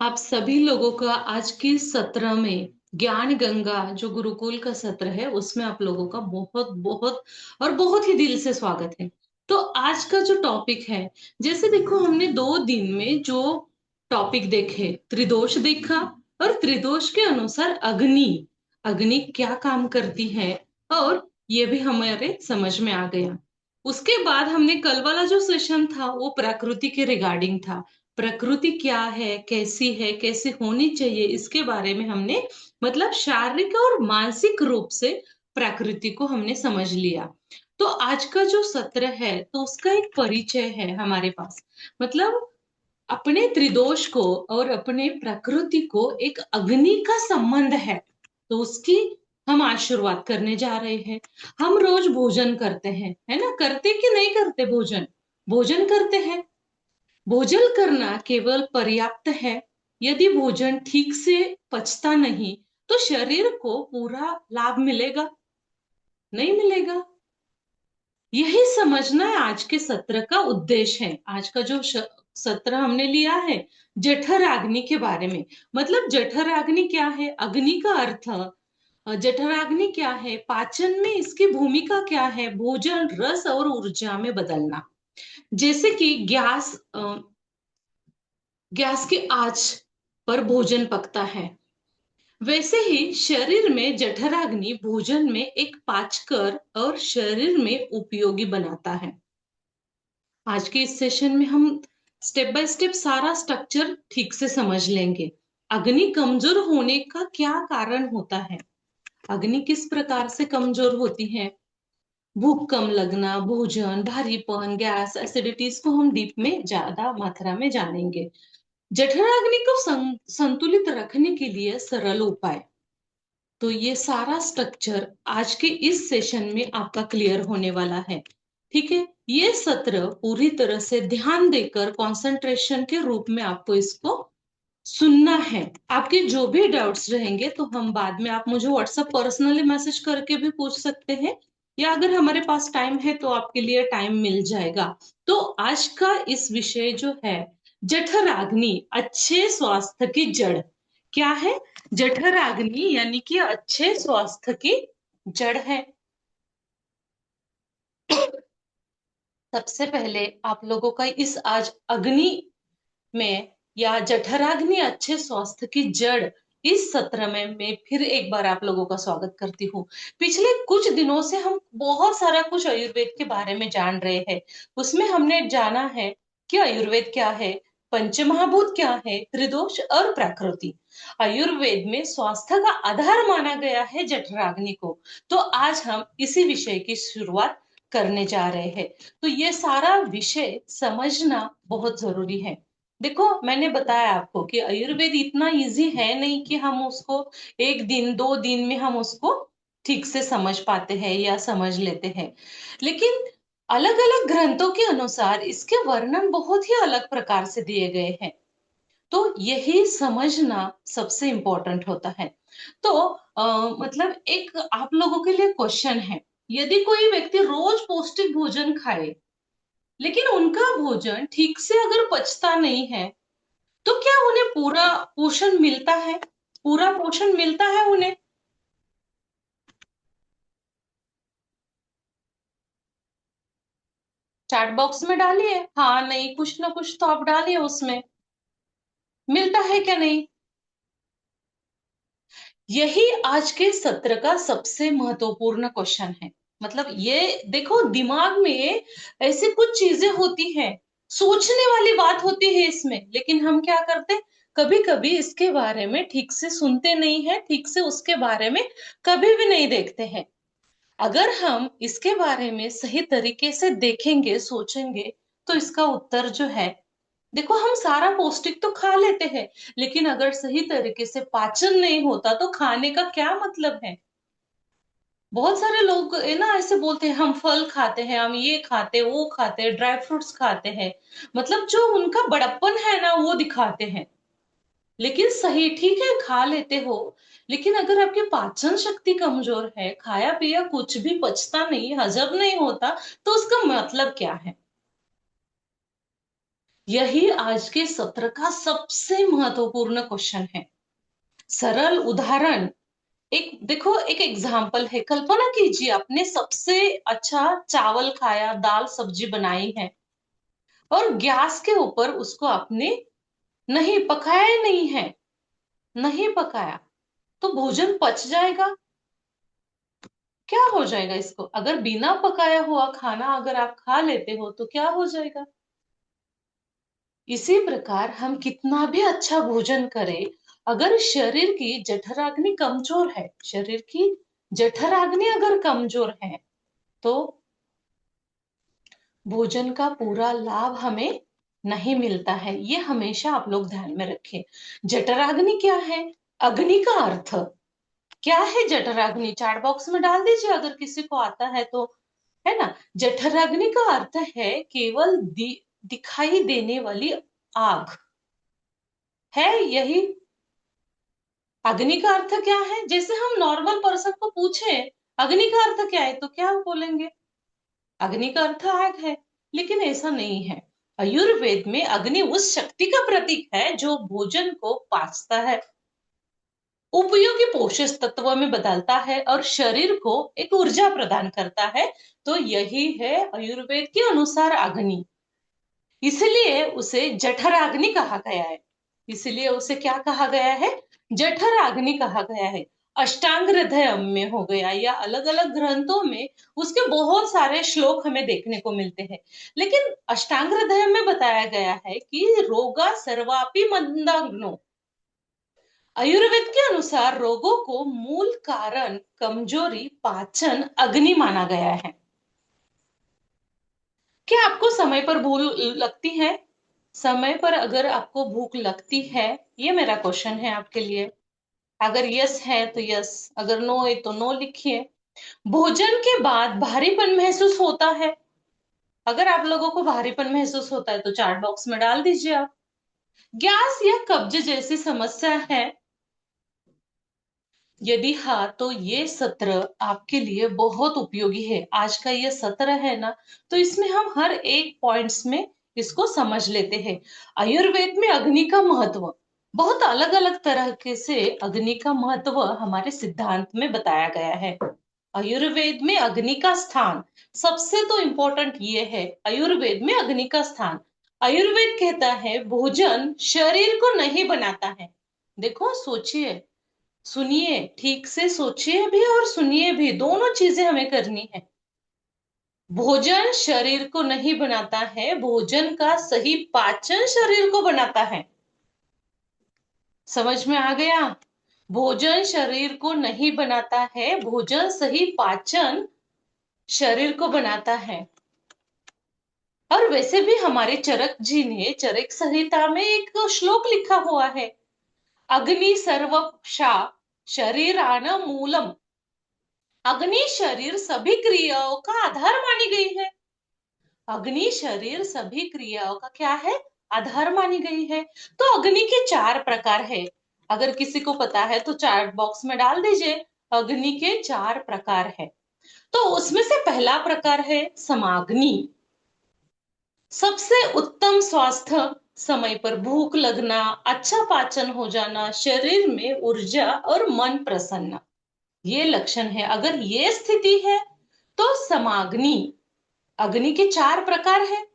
आप सभी लोगों का आज के सत्र में ज्ञान गंगा जो गुरुकुल का सत्र है उसमें आप लोगों का बहुत बहुत और बहुत ही दिल से स्वागत है। तो आज का जो टॉपिक है, जैसे देखो हमने 2 दिन में जो टॉपिक देखे, त्रिदोष देखा और त्रिदोष के अनुसार अग्नि अग्नि क्या काम करती है और ये भी हमारे समझ में आ गया। उसके बाद हमने कल वाला जो सेशन था वो प्रकृति के रिगार्डिंग था। प्रकृति क्या है, कैसी है, कैसी होनी चाहिए, इसके बारे में हमने मतलब शारीरिक और मानसिक रूप से प्रकृति को हमने समझ लिया। तो आज का जो सत्र है तो उसका एक परिचय है हमारे पास। मतलब अपने त्रिदोष को और अपने प्रकृति को एक अग्नि का संबंध है। तो उसकी हम आज शुरुआत करने जा रहे हैं। हम रोज भोजन करते हैं, है ना? करते कि नहीं करते? भोजन भोजन करते हैं। भोजन करना केवल पर्याप्त है। यदि भोजन ठीक से पचता नहीं तो शरीर को पूरा लाभ मिलेगा? नहीं मिलेगा। यही समझना है आज के सत्र का उद्देश्य है। आज का जो सत्र हमने लिया है जठराग्नि के बारे में। मतलब जठराग्नि क्या है, अग्नि का अर्थ, जठराग्नि क्या है, पाचन में इसकी भूमिका क्या है, भोजन रस और ऊर्जा में बदलना। जैसे कि गैस की आंच पर भोजन पकता है, वैसे ही शरीर में जठराग्नि भोजन में एक पाचकर और शरीर में उपयोगी बनाता है। आज के इस सेशन में हम स्टेप बाय स्टेप सारा स्ट्रक्चर ठीक से समझ लेंगे। अग्नि कमजोर होने का क्या कारण होता है, अग्नि किस प्रकार से कमजोर होती है, भूख कम लगना, भोजन भारीपन, गैस, एसिडिटीज को हम डीप में ज्यादा मात्रा में जानेंगे। जठराग्नि को संतुलित रखने के लिए सरल उपाय। तो ये सारा स्ट्रक्चर आज के इस सेशन में आपका क्लियर होने वाला है। ठीक है, ये सत्र पूरी तरह से ध्यान देकर कंसंट्रेशन के रूप में आपको इसको सुनना है। आपके जो भी डाउट्स रहेंगे तो हम बाद में, आप मुझे व्हाट्सएप पर्सनली मैसेज करके भी पूछ सकते हैं, या अगर हमारे पास टाइम है तो आपके लिए टाइम मिल जाएगा। तो आज का इस विषय जो है जठराग्नि, अच्छे स्वास्थ्य की जड़ क्या है? जठराग्नि यानी कि अच्छे स्वास्थ्य की जड़ है। सबसे पहले आप लोगों का इस आज अग्नि में या जठराग्नि अच्छे स्वास्थ्य की जड़ इस सत्र में मैं फिर एक बार आप लोगों का स्वागत करती हूँ। पिछले कुछ दिनों से हम बहुत सारा कुछ आयुर्वेद के बारे में जान रहे हैं। उसमें हमने जाना है कि आयुर्वेद क्या है, पंचमहाभूत क्या है, त्रिदोष और प्रकृति। आयुर्वेद में स्वास्थ्य का आधार माना गया है जठराग्नि को। तो आज हम इसी विषय की शुरुआत करने जा रहे हैं। तो ये सारा विषय समझना बहुत जरूरी है। देखो, मैंने बताया आपको कि आयुर्वेद इतना इजी है नहीं कि हम उसको 1 दिन 2 दिन में हम उसको ठीक से समझ पाते हैं या समझ लेते हैं। लेकिन अलग अलग ग्रंथों के अनुसार इसके वर्णन बहुत ही अलग प्रकार से दिए गए हैं। तो यही समझना सबसे इंपॉर्टेंट होता है। तो मतलब एक आप लोगों के लिए क्वेश्चन है, यदि कोई व्यक्ति रोज पौष्टिक भोजन खाए लेकिन उनका भोजन ठीक से अगर पचता नहीं है तो क्या उन्हें पूरा पोषण मिलता है? पूरा पोषण मिलता है उन्हें? चैट बॉक्स में डालिए, हाँ नहीं कुछ ना कुछ तो आप डालिए उसमें। मिलता है क्या नहीं? यही आज के सत्र का सबसे महत्वपूर्ण क्वेश्चन है। मतलब ये देखो, दिमाग में ऐसे कुछ चीजें होती हैं, सोचने वाली बात होती है इसमें, लेकिन हम क्या करते, कभी कभी इसके बारे में ठीक से सुनते नहीं है, ठीक से उसके बारे में कभी भी नहीं देखते हैं। अगर हम इसके बारे में सही तरीके से देखेंगे, सोचेंगे, तो इसका उत्तर जो है, देखो हम सारा पौष्टिक तो खा लेते हैं, लेकिन अगर सही तरीके से पाचन नहीं होता तो खाने का क्या मतलब है? बहुत सारे लोग है ना ऐसे बोलते हैं, हम फल खाते हैं, हम ये खाते वो खाते, ड्राई फ्रूट्स खाते हैं, मतलब जो उनका बड़प्पन है ना वो दिखाते हैं। लेकिन सही ठीक है, खा लेते हो, लेकिन अगर आपकी पाचन शक्ति कमजोर है, खाया पिया कुछ भी पचता नहीं, हजम नहीं होता, तो उसका मतलब क्या है? यही आज के सत्र का सबसे महत्वपूर्ण क्वेश्चन है। सरल उदाहरण, एक देखो, एक एग्जाम्पल है। कल्पना कीजिए आपने सबसे अच्छा चावल खाया, दाल सब्जी बनाई है, और गैस के ऊपर उसको आपने नहीं पकाया, ही नहीं है, नहीं पकाया, तो भोजन पच जाएगा? क्या हो जाएगा इसको? अगर बिना पकाया हुआ खाना अगर आप खा लेते हो तो क्या हो जाएगा? इसी प्रकार हम कितना भी अच्छा भोजन करें, अगर शरीर की जठराग्नि कमजोर है, शरीर की जठराग्नि अगर कमजोर है, तो भोजन का पूरा लाभ हमें नहीं मिलता है। ये हमेशा आप लोग ध्यान में रखें। जठराग्नि क्या है? अग्नि का अर्थ क्या है? जठराग्नि चैट बॉक्स में डाल दीजिए अगर किसी को आता है तो, है ना। जठराग्नि का अर्थ है केवल दिखाई देने वाली आग, है यही। अग्नि का अर्थ क्या है? जैसे हम नॉर्मल पर्सन को पूछे अग्नि का अर्थ क्या है, तो क्या बोलेंगे? अग्नि का अर्थ आग है। लेकिन ऐसा नहीं है। आयुर्वेद में अग्नि उस शक्ति का प्रतीक है जो भोजन को पाचता है, उपयोगी पोषक तत्वों में बदलता है और शरीर को एक ऊर्जा प्रदान करता है। तो यही है आयुर्वेद के अनुसार अग्नि। इसलिए उसे जठराग्नि कहा गया है। इसलिए उसे क्या कहा गया है? जठराग्नि कहा गया है। अष्टांग हृदय में हो गया, या अलग अलग ग्रंथों में उसके बहुत सारे श्लोक हमें देखने को मिलते हैं। लेकिन अष्टांग हृदय में बताया गया है कि रोगा सर्वापि मंदाग्नो। आयुर्वेद के अनुसार रोगों को मूल कारण कमजोरी पाचन अग्नि माना गया है। क्या आपको समय पर भूख लगती है? समय पर अगर आपको भूख लगती है, ये मेरा क्वेश्चन है आपके लिए। अगर यस है तो यस, अगर नो है तो नो लिखिए। भोजन के बाद भारीपन महसूस होता है? अगर आप लोगों को भारीपन महसूस होता है तो चैट बॉक्स में डाल दीजिए आप। गैस या कब्ज जैसी समस्या है? यदि हाँ, तो ये सत्र आपके लिए बहुत उपयोगी है। आज का ये सत्र है ना, तो इसमें हम हर एक पॉइंट्स में इसको समझ लेते हैं। आयुर्वेद में अग्नि का महत्व, बहुत अलग अलग तरह के से अग्नि का महत्व हमारे सिद्धांत में बताया गया है। आयुर्वेद में अग्नि का स्थान, सबसे तो इंपॉर्टेंट ये है आयुर्वेद में अग्नि का स्थान। आयुर्वेद कहता है भोजन शरीर को नहीं बनाता है। देखो, सोचिए, सुनिए, ठीक से सोचिए भी और सुनिए भी, दोनों चीजें हमें करनी है। भोजन शरीर को नहीं बनाता है, भोजन का सही पाचन शरीर को बनाता है। समझ में आ गया? भोजन शरीर को नहीं बनाता है, भोजन सही पाचन शरीर को बनाता है। और वैसे भी हमारे चरक जी ने चरक संहिता में एक श्लोक लिखा हुआ है, अग्नि सर्वक्षा शरीरान मूलम। अग्नि शरीर सभी क्रियाओं का आधार मानी गई है। अग्नि शरीर सभी क्रियाओं का क्या है? आधार मानी गई है। तो अग्नि के चार प्रकार है। अगर किसी को पता है तो चैट बॉक्स में डाल दीजिए। अग्नि के चार प्रकार है। तो उसमें से पहला प्रकार है समाग्नि। सबसे उत्तम स्वास्थ्य, समय पर भूख लगना, अच्छा पाचन हो जाना, शरीर में ऊर्जा और मन प्रसन्न, ये लक्षण है। अगर ये स्थिति है तो समाग्नि। अग्नि के चार प्रकार है,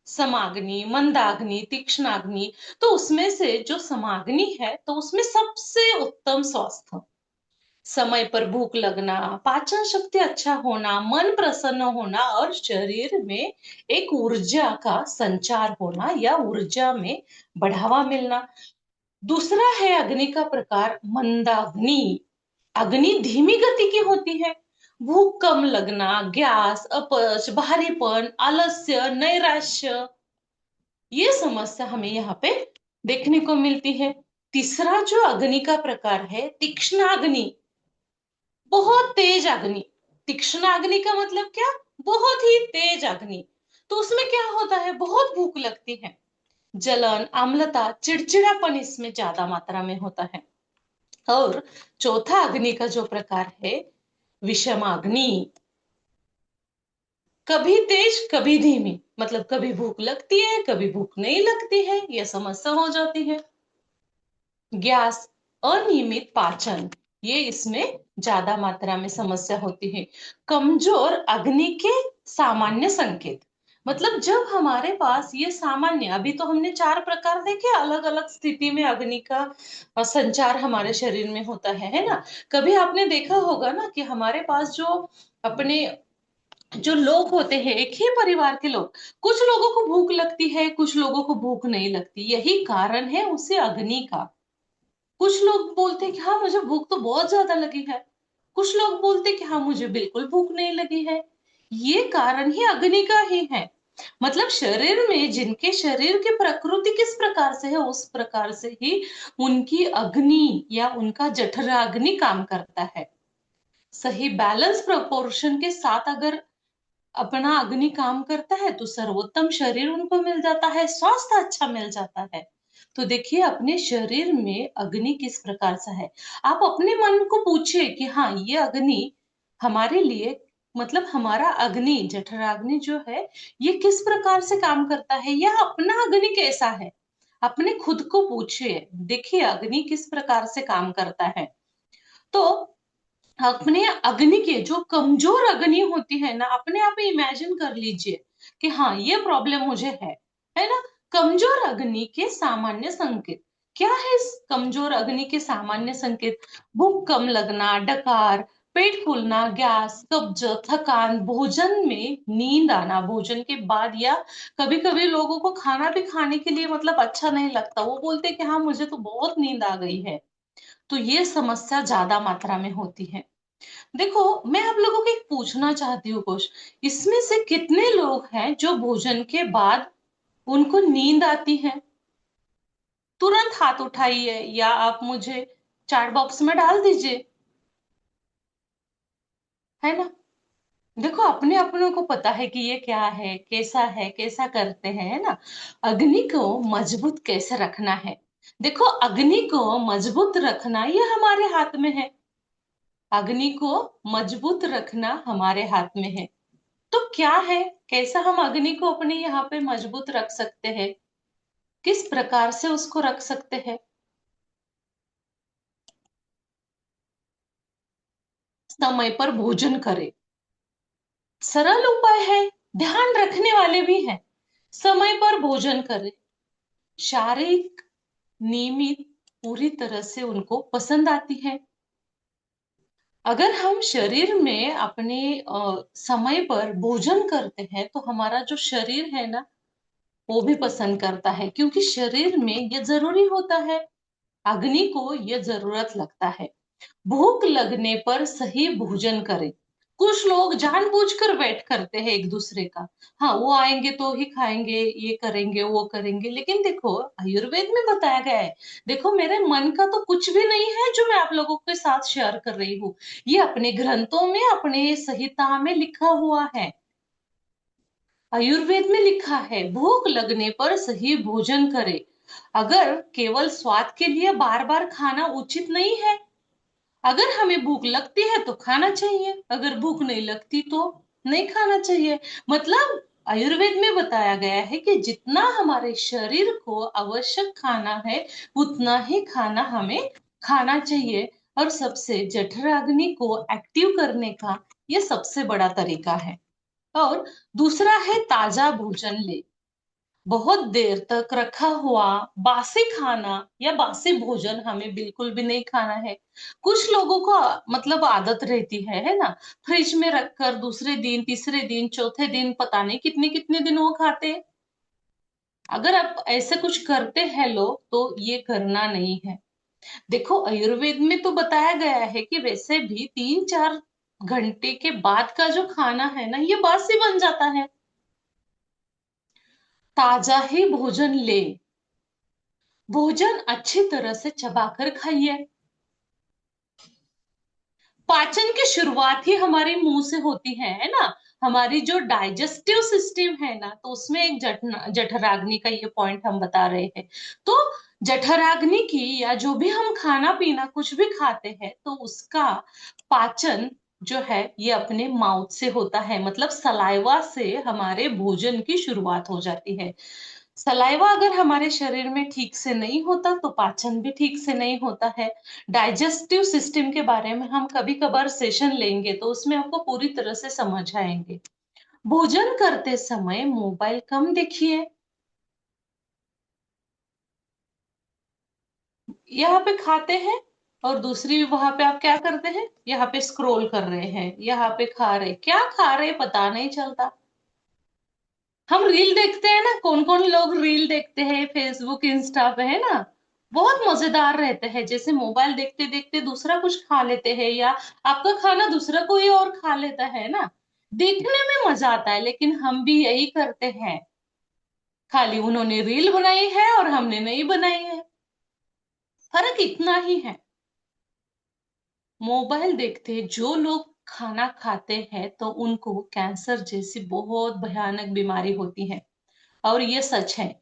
समाग्नि, मंदाग्नि, तीक्ष्णाग्नि। तो उसमें से जो समाग्नि है, तो उसमें सबसे उत्तम स्वास्थ्य, समय पर भूख लगना, पाचन शक्ति अच्छा होना, मन प्रसन्न होना और शरीर में एक ऊर्जा का संचार होना या ऊर्जा में बढ़ावा मिलना। दूसरा है अग्नि का प्रकार मंदाग्नि। अग्नि धीमी गति की होती है। भूख कम लगना, गैस, अपच, भारीपन, आलस्य, नैराश्य, ये समस्या हमें यहाँ पे देखने को मिलती है। तीसरा जो अग्नि का प्रकार है तीक्ष्णाग्नि, बहुत तेज अग्नि। तीक्ष्ण अग्नि का मतलब क्या? बहुत ही तेज अग्नि। तो उसमें क्या होता है? बहुत भूख लगती है, जलन, आम्लता, चिड़चिड़ापन इसमें ज्यादा मात्रा में होता है। और चौथा अग्नि का जो प्रकार है विषमाग्नि, कभी तेज कभी धीमी। मतलब कभी भूख लगती है, कभी भूख नहीं लगती है, यह समस्या हो जाती है। गैस, अनियमित पाचन, ये इसमें ज्यादा मात्रा में समस्या होती है। कमजोर अग्नि के सामान्य संकेत, मतलब जब हमारे पास ये सामान्य, अभी तो हमने 4 प्रकार देखे, अलग अलग स्थिति में अग्नि का संचार हमारे शरीर में होता है ना। कभी आपने देखा होगा ना कि हमारे पास जो अपने जो लोग होते हैं, एक ही परिवार के लोग, कुछ लोगों को भूख लगती है, कुछ लोगों को भूख नहीं लगती, यही कारण है उसे अग्नि का। कुछ लोग बोलते हैं कि हाँ मुझे भूख तो बहुत ज्यादा लगी है, कुछ लोग बोलते हैं कि हाँ मुझे बिल्कुल भूख नहीं लगी है। ये कारण ही अग्नि का ही है। मतलब शरीर में जिनके शरीर की प्रकृति किस प्रकार से है, उस प्रकार से ही उनकी अग्नि या उनका जठराग्नि काम करता है। सही बैलेंस प्रोपोर्शन के साथ अगर अपना अग्नि काम करता है तो सर्वोत्तम शरीर उनको मिल जाता है, स्वास्थ्य अच्छा मिल जाता है। तो देखिए अपने शरीर में अग्नि किस प्रकार से है, आप अपने मन को पूछिए कि हाँ ये अग्नि हमारे लिए, मतलब हमारा अग्नि जठराग्नि जो है ये किस प्रकार से काम करता है, या अपना अग्नि कैसा है। अपने खुद को पूछिए, देखिए अग्नि किस प्रकार से काम करता है। तो अपने अग्नि के जो कमजोर अग्नि होती है ना, अपने आप इमेजिन कर लीजिए कि हाँ ये प्रॉब्लम मुझे है ना। कमजोर अग्नि के सामान्य संकेत क्या है? इस कमजोर अग्नि के सामान्य संकेत: भूख कम लगना, डकार, पेट फूलना, गैस, कब्ज, थकान, भोजन में नींद आना भोजन के बाद, या कभी कभी लोगों को खाना भी खाने के लिए मतलब अच्छा नहीं लगता, वो बोलते कि हाँ मुझे तो बहुत नींद आ गई है। तो ये समस्या ज्यादा मात्रा में होती है। देखो मैं आप लोगों को एक पूछना चाहती हूँ कुछ, इसमें से कितने लोग हैं जो भोजन के बाद उनको नींद आती है? तुरंत हाथ उठाइए या आप मुझे चैट बॉक्स में डाल दीजिए, है ना। देखो अपने अपनों को पता है कि ये क्या है, कैसा करते हैं, है ना। अग्नि को मजबूत कैसे रखना है? देखो अग्नि को मजबूत रखना ये हमारे हाथ में है। अग्नि को मजबूत रखना हमारे हाथ में है। तो क्या है, कैसा हम अग्नि को अपने यहाँ पे मजबूत रख सकते हैं, किस प्रकार से उसको रख सकते हैं? समय पर भोजन करें, सरल उपाय है, ध्यान रखने वाले भी हैं। समय पर भोजन करें, शारीरिक नियमित पूरी तरह से उनको पसंद आती है। अगर हम शरीर में अपने समय पर भोजन करते हैं तो हमारा जो शरीर है ना वो भी पसंद करता है, क्योंकि शरीर में ये जरूरी होता है, अग्नि को यह जरूरत लगता है। भूख लगने पर सही भोजन करें। कुछ लोग जानबूझकर वेट करते हैं एक दूसरे का, हाँ वो आएंगे तो ही खाएंगे, ये करेंगे वो करेंगे, लेकिन देखो आयुर्वेद में बताया गया है। देखो मेरे मन का तो कुछ भी नहीं है जो मैं आप लोगों के साथ शेयर कर रही हूँ, ये अपने ग्रंथों में अपने संहिता में लिखा हुआ है। आयुर्वेद में लिखा है भूख लगने पर सही भोजन करें। अगर केवल स्वाद के लिए बार बार खाना उचित नहीं है। अगर हमें भूख लगती है तो खाना चाहिए, अगर भूख नहीं लगती तो नहीं खाना चाहिए। मतलब आयुर्वेद में बताया गया है कि जितना हमारे शरीर को आवश्यक खाना है उतना ही खाना हमें खाना चाहिए। और सबसे जठराग्नि को एक्टिव करने का ये सबसे बड़ा तरीका है। और दूसरा है ताजा भोजन ले। बहुत देर तक रखा हुआ बासी खाना या बासी भोजन हमें बिल्कुल भी नहीं खाना है। कुछ लोगों को मतलब आदत रहती है ना, फ्रिज में रखकर दूसरे दिन, तीसरे दिन, चौथे दिन, पता नहीं कितने कितने दिन वो खाते हैं। अगर आप ऐसे कुछ करते हैं लोग तो ये करना नहीं है। देखो आयुर्वेद में तो बताया गया है कि वैसे भी 3-4 घंटे के बाद का जो खाना है ना ये बासी बन जाता है। ताजा ही भोजन ले, भोजन अच्छी तरह से चबाकर खाइए। पाचन की शुरुआत ही हमारे मुंह से होती है ना। हमारी जो डाइजेस्टिव सिस्टम है ना तो उसमें एक जठराग्नि का ये पॉइंट हम बता रहे हैं। तो जठराग्नि की, या जो भी हम खाना पीना कुछ भी खाते हैं तो उसका पाचन जो है ये अपने माउथ से होता है, मतलब सलाइवा से हमारे भोजन की शुरुआत हो जाती है। सलाइवा अगर हमारे शरीर में ठीक से नहीं होता तो पाचन भी ठीक से नहीं होता है। डाइजेस्टिव सिस्टम के बारे में हम कभी कभार सेशन लेंगे तो उसमें आपको पूरी तरह से समझ आएंगे। भोजन करते समय मोबाइल कम देखिए। यहाँ पे खाते हैं और दूसरी वहां पे आप क्या करते हैं, यहाँ पे स्क्रॉल कर रहे हैं, यहाँ पे खा रहे, क्या खा रहे पता नहीं चलता। हम रील देखते हैं ना, कौन कौन लोग रील देखते हैं फेसबुक इंस्टा पे, है ना। बहुत मजेदार रहते हैं, जैसे मोबाइल देखते देखते दूसरा कुछ खा लेते हैं या आपका खाना दूसरा कोई और खा लेता है ना। देखने में मजा आता है लेकिन हम भी यही करते हैं, खाली उन्होंने रील बनाई है और हमने नहीं बनाई है। फर्क इतना ही है। मोबाइल देखते जो लोग खाना खाते हैं तो उनको कैंसर जैसी बहुत भयानक बीमारी होती है, और ये सच है।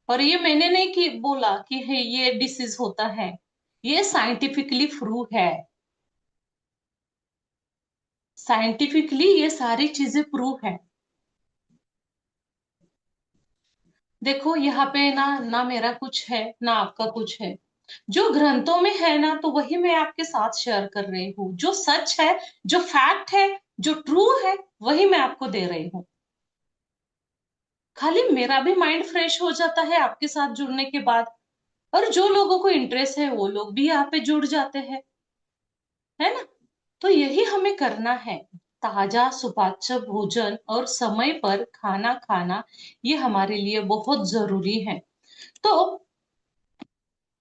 और ये मैंने नहीं कि बोला कि है ये डिसीज होता है, ये साइंटिफिकली प्रूव है। साइंटिफिकली ये सारी चीजें प्रूव है। देखो यहाँ पे ना ना मेरा कुछ है ना आपका कुछ है। जो ग्रंथों में है ना तो वही मैं आपके साथ शेयर कर रही हूँ, जो सच है, जो फैक्ट है, जो ट्रू है, वही मैं आपको दे रही हूँ। खाली मेरा भी माइंड फ्रेश हो जाता है आपके साथ जुड़ने के बाद, और जो लोगों को इंटरेस्ट है वो लोग भी यहाँ पे जुड़ जाते हैं, है ना। तो यही हमें करना है। ताजा सुपाच्य भोजन और समय पर खाना खाना ये हमारे लिए बहुत जरूरी है। तो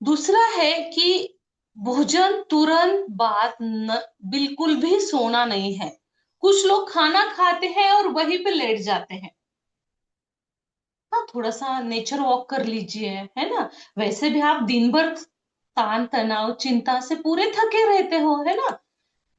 दूसरा है कि भोजन तुरंत बाद बिल्कुल भी सोना नहीं है। कुछ लोग खाना खाते हैं और वहीं पे लेट जाते हैं। हाँ, थोड़ा सा नेचर वॉक कर लीजिए, है ना। वैसे भी आप दिन भर तान तनाव चिंता से पूरे थके रहते हो, है ना।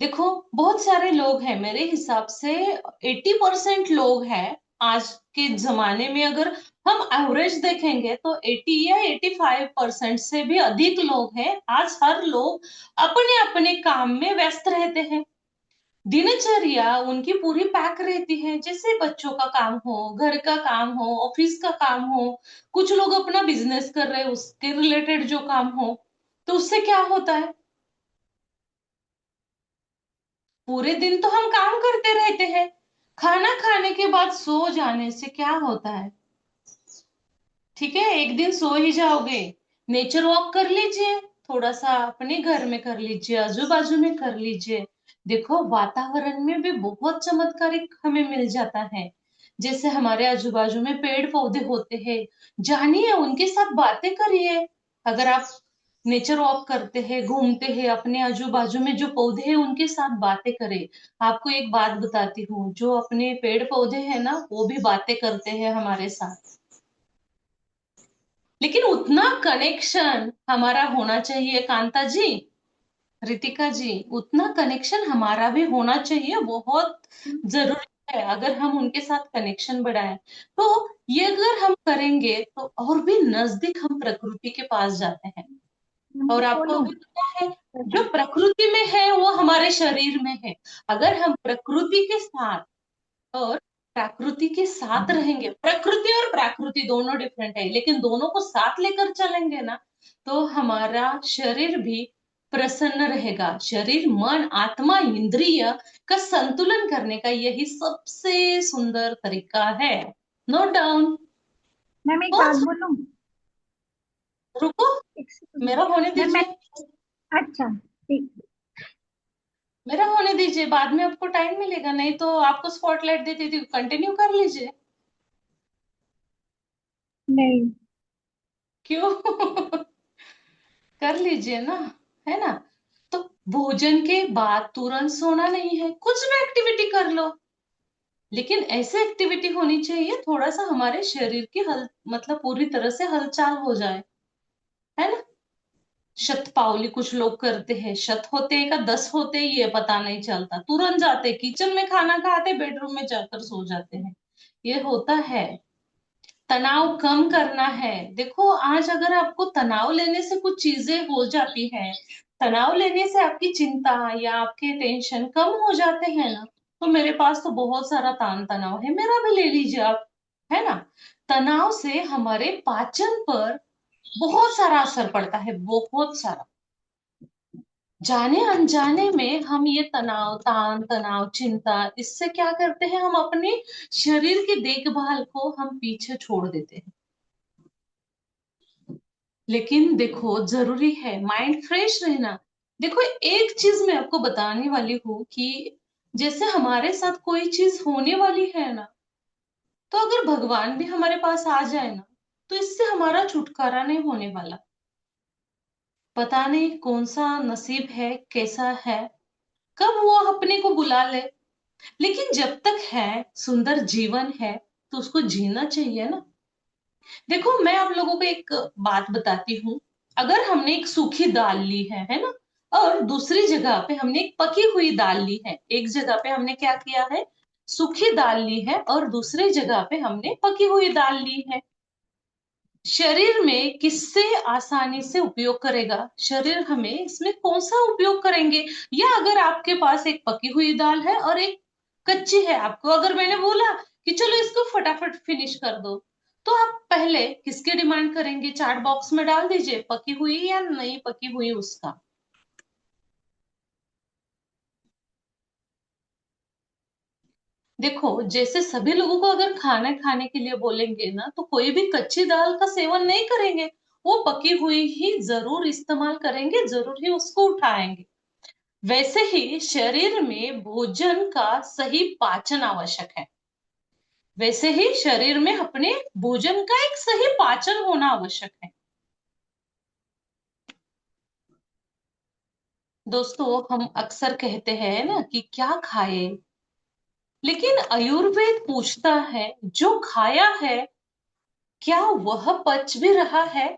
देखो बहुत सारे लोग हैं, मेरे हिसाब से 80% लोग हैं आज के जमाने में। अगर हम एवरेज देखेंगे तो 80 या 85% से भी अधिक लोग हैं आज। हर लोग अपने अपने काम में व्यस्त रहते हैं। दिनचर्या उनकी पूरी पैक रहती है, जैसे बच्चों का काम हो, घर का काम हो, ऑफिस का काम हो, कुछ लोग अपना बिजनेस कर रहे हैं उसके रिलेटेड जो काम हो। तो उससे क्या होता है, पूरे दिन तो हम काम करते रहते हैं। खाना खाने के बाद सो जाने से क्या होता है, ठीक है, एक दिन सो ही जाओगे। नेचर वॉक कर लीजिए, थोड़ा सा अपने घर में कर लीजिए, आजू बाजू में कर लीजिए। देखो वातावरण में भी बहुत चमत्कारिक हमें मिल जाता है। जैसे हमारे आजू बाजू में पेड़ पौधे होते हैं, जानिए उनके साथ बातें करिए। अगर आप नेचर वॉक करते हैं, घूमते हैं, अपने आजू बाजू में जो पौधे हैं उनके साथ बातें करें। आपको एक बात बताती हूँ, जो अपने पेड़ पौधे हैं ना वो भी बातें करते हैं हमारे साथ। लेकिन उतना कनेक्शन हमारा होना चाहिए कांता जी, रितिका जी, उतना कनेक्शन हमारा भी होना चाहिए, बहुत जरूरी है। अगर हम उनके साथ कनेक्शन बढ़ाएं तो ये अगर हम करेंगे तो और भी नजदीक हम प्रकृति के पास जाते हैं। और आपको बोलो। भी पता है, जो प्रकृति में है वो हमारे शरीर में है। अगर हम प्रकृति के साथ और प्रकृति के साथ रहेंगे, प्रकृति और प्राकृति दोनों डिफरेंट है लेकिन दोनों को साथ लेकर चलेंगे ना, तो हमारा शरीर भी प्रसन्न रहेगा। शरीर मन आत्मा इंद्रिय का संतुलन करने का यही सबसे सुंदर तरीका है। Note down. मैम एक बात बहुत बोलूं? रुको, एक सेकंड। मेरा होने मैम मैं, दीजिए, अच्छा ठीक। मेरा होने दीजिए, बाद में आपको टाइम मिलेगा, नहीं तो आपको स्पॉटलाइट देती थी, कंटिन्यू कर लीजिए। नहीं। क्यों कर लीजिए ना, है ना। तो भोजन के बाद तुरंत सोना नहीं है, कुछ भी एक्टिविटी कर लो, लेकिन ऐसे एक्टिविटी होनी चाहिए थोड़ा सा हमारे शरीर की हल, मतलब पूरी तरह से हलचल हो जाए, है ना। शतपावली कुछ लोग करते हैं, शत होते का 10 होते ये पता नहीं चलता, तुरंत जाते किचन में खाना खाते बेडरूम में जाकर सो जाते हैं, ये होता है। तनाव कम करना है, देखो आज अगर आपको तनाव लेने से कुछ चीजें हो जाती है तनाव लेने से आपकी चिंता या आपके टेंशन कम हो जाते हैं ना। तो मेरे पास तो बहुत सारा तान तनाव है, मेरा भी ले लीजिए आप, है ना। तनाव से हमारे पाचन पर बहुत सारा असर पड़ता है, बहुत सारा। जाने अनजाने में हम ये तनाव, तान तनाव, चिंता, इससे क्या करते हैं, हम अपने शरीर की देखभाल को हम पीछे छोड़ देते हैं। लेकिन देखो, जरूरी है माइंड फ्रेश रहना। देखो, एक चीज मैं आपको बताने वाली हूँ कि जैसे हमारे साथ कोई चीज होने वाली है ना, तो अगर भगवान भी हमारे पास आ जाए ना, तो इससे हमारा छुटकारा नहीं होने वाला। पता नहीं कौन सा नसीब है, कैसा है, कब वो अपने को बुला ले। लेकिन जब तक है, सुंदर जीवन है, तो उसको जीना चाहिए ना। देखो, मैं आप लोगों को एक बात बताती हूँ। अगर हमने एक सूखी दाल ली है ना, और दूसरी जगह पे हमने एक पकी हुई दाल ली है, एक जगह पे हमने क्या किया है, सूखी दाल ली है, और दूसरी जगह पे हमने पकी हुई दाल ली है। शरीर में किससे आसानी से उपयोग करेगा, शरीर हमें इसमें कौन सा उपयोग करेंगे। या अगर आपके पास एक पकी हुई दाल है और एक कच्ची है, आपको अगर मैंने बोला कि चलो इसको फटाफट फिनिश कर दो, तो आप पहले किसकी डिमांड करेंगे, चार्ट बॉक्स में डाल दीजिए, पकी हुई या नहीं पकी हुई उसका। देखो, जैसे सभी लोगों को अगर खाना खाने के लिए बोलेंगे ना, तो कोई भी कच्ची दाल का सेवन नहीं करेंगे, वो पकी हुई ही जरूर इस्तेमाल करेंगे, जरूर ही उसको उठाएंगे। वैसे ही शरीर में भोजन का सही पाचन आवश्यक है। वैसे ही शरीर में अपने भोजन का एक सही पाचन होना आवश्यक है। दोस्तों, हम अक्सर कहते हैं ना कि क्या खाए, लेकिन आयुर्वेद पूछता है, जो खाया है क्या वह पच भी रहा है।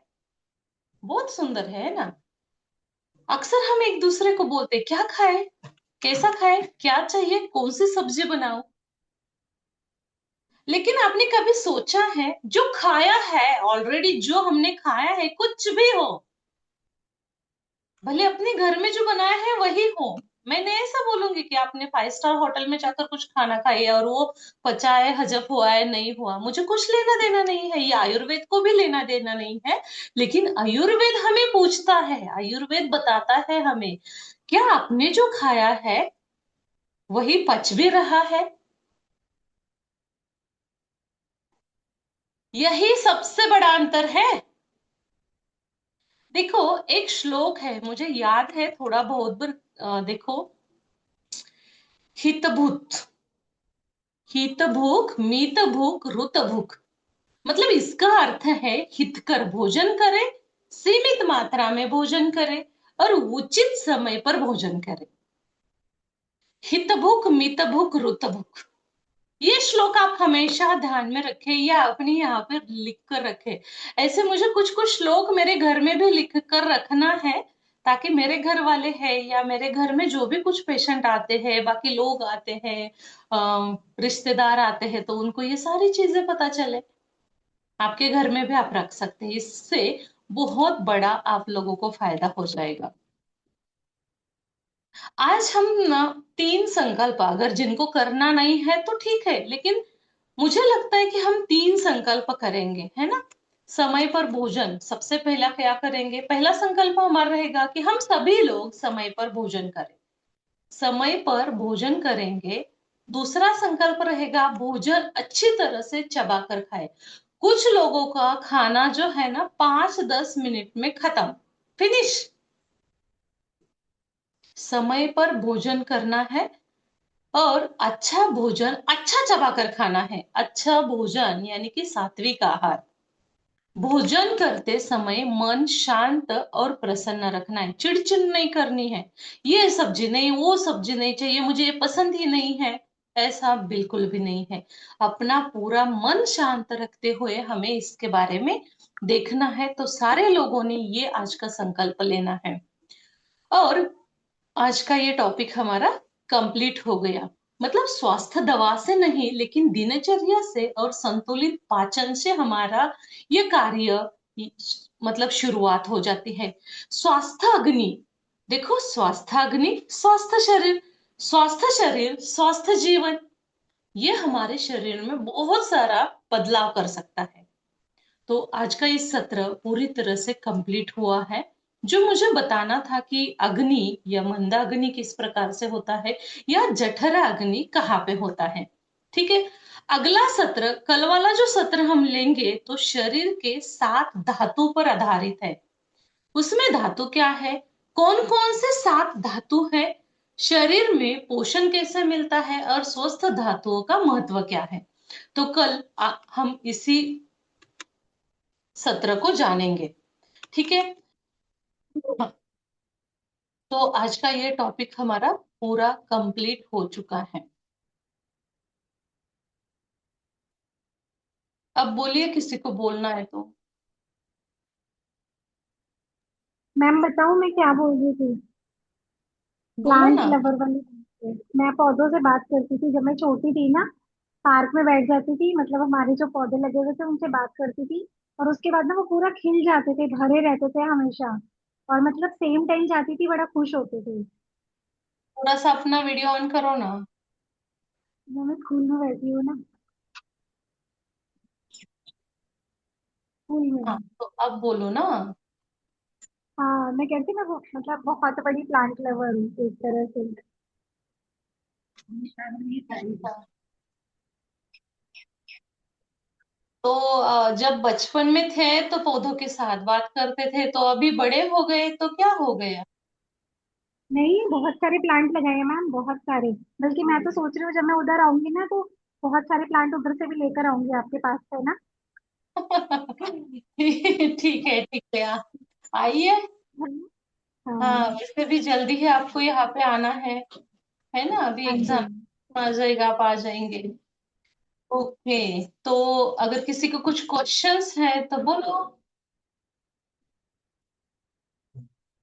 बहुत सुंदर है ना। अक्सर हम एक दूसरे को बोलते, क्या खाए, कैसा खाए, क्या चाहिए, कौन सी सब्जी बनाओ। लेकिन आपने कभी सोचा है, जो खाया है ऑलरेडी, जो हमने खाया है, कुछ भी हो, भले अपने घर में जो बनाया है वही हो। मैं नहीं ऐसा बोलूंगी कि आपने 5 स्टार होटल में जाकर कुछ खाना खाया और वो पचा है, हजम हुआ है, नहीं हुआ, मुझे कुछ लेना देना नहीं है, ये आयुर्वेद को भी लेना देना नहीं है। लेकिन आयुर्वेद हमें पूछता है, आयुर्वेद बताता है हमें, क्या आपने जो खाया है वही पच भी रहा है। यही सबसे बड़ा अंतर है। देखो, एक श्लोक है, मुझे याद है थोड़ा बहुत, देखो, हितभूत, हित भूख, मीत भूख, रुत भूख। मतलब इसका अर्थ है, हित कर भोजन करे, सीमित मात्रा में भोजन करे, और उचित समय पर भोजन करे। हित भूख, मित भूख, रुत भूख। ये श्लोक आप हमेशा ध्यान में रखें या अपने यहाँ पे लिख कर रखें। ऐसे मुझे कुछ कुछ श्लोक मेरे घर में भी लिख कर रखना है, ताकि मेरे घर वाले हैं या मेरे घर में जो भी कुछ पेशेंट आते हैं, बाकी लोग आते हैं, रिश्तेदार आते हैं, तो उनको ये सारी चीजें पता चले। आपके घर में भी आप रख सकते हैं, इससे बहुत बड़ा आप लोगों को फायदा हो जाएगा। आज हम ना 3 संकल्प, अगर जिनको करना नहीं है तो ठीक है, लेकिन मुझे लगता है कि हम 3 संकल्प करेंगे, है ना। समय पर भोजन, सबसे पहला क्या करेंगे, पहला संकल्प हमारा रहेगा कि हम सभी लोग समय पर भोजन करें, समय पर भोजन करेंगे। दूसरा संकल्प रहेगा, भोजन अच्छी तरह से चबाकर खाए। कुछ लोगों का खाना जो है ना, 5-10 मिनट में खत्म, फिनिश। समय पर भोजन करना है, और अच्छा भोजन अच्छा चबाकर खाना है। अच्छा भोजन यानी कि सात्विक आहार। भोजन करते समय मन शांत और प्रसन्न रखना है, चिड़चिड़ नहीं करनी है, ये सब्जी नहीं, वो सब्जी नहीं चाहिए, मुझे ये पसंद ही नहीं है, ऐसा बिल्कुल भी नहीं है। अपना पूरा मन शांत रखते हुए हमें इसके बारे में देखना है। तो सारे लोगों ने ये आज का संकल्प लेना है। और आज का ये टॉपिक हमारा कंप्लीट हो गया। मतलब स्वास्थ्य दवा से नहीं, लेकिन दिनचर्या से और संतुलित पाचन से हमारा ये कार्य, मतलब शुरुआत हो जाती है। स्वास्थ्य अग्नि, देखो, स्वास्थ्याग्नि स्वस्थ शरीर, स्वस्थ शरीर स्वस्थ जीवन, ये हमारे शरीर में बहुत सारा बदलाव कर सकता है। तो आज का ये सत्र पूरी तरह से कंप्लीट हुआ है। जो मुझे बताना था कि अग्नि या मंदाग्नि किस प्रकार से होता है, या जठरा अग्नि कहाँ पे होता है। ठीक है। अगला सत्र, कल वाला जो सत्र हम लेंगे, तो शरीर के 7 धातु पर आधारित है। उसमें धातु क्या है, कौन कौन से 7 धातु है, शरीर में पोषण कैसे मिलता है, और स्वस्थ धातुओं का महत्व क्या है। तो कल हम इसी सत्र को जानेंगे। ठीक है। तो आज का ये टॉपिक हमारा पूरा कंप्लीट हो चुका है। अब बोलिए, किसी को बोलना है तो। मैम बताऊँ मैं क्या बोल रही थी? बोलो प्लांट ना। लवर वाली बात है। मैं पौधों से बात करती थी जब मैं छोटी थी ना। पार्क में बैठ जाती थी, मतलब हमारे जो पौधे लगे हुए थे उनसे बात करती थी। और उसके बाद ना वो पूरा खिल जाते थे, भरे रहते थे हमेशा। और मतलब सेम टाइम जाती थी, बड़ा खुश होते थे। थोड़ा सा अपना वीडियो ऑन करो ना। जब मैं स्कूल में बैठी हूँ ना, स्कूल हाँ, में। तो अब बोलो ना। हाँ मैं कहती मैं वो मतलब बहुत बड़ी प्लांट लवर हूँ एक तरह से। अच्छा। तो जब बचपन में थे तो पौधों के साथ बात करते थे, तो अभी बड़े हो गए तो क्या हो गया। नहीं, बहुत सारे प्लांट लगाए हैं मैम, बहुत सारे। बल्कि मैं तो सोच रही हूँ जब मैं उधर आऊंगी ना तो बहुत सारे प्लांट उधर से भी लेकर आऊंगी आपके पास से ना। ठीक है, ठीक है, आइए। हाँ, हाँ। वैसे भी जल्दी ही आपको यहाँ पे आना है ना, अभी हाँ जी। एग्जाम आ जाएगा, आप आ जाएंगे। ओके। तो अगर किसी को कुछ क्वेश्चंस है तो बोलो।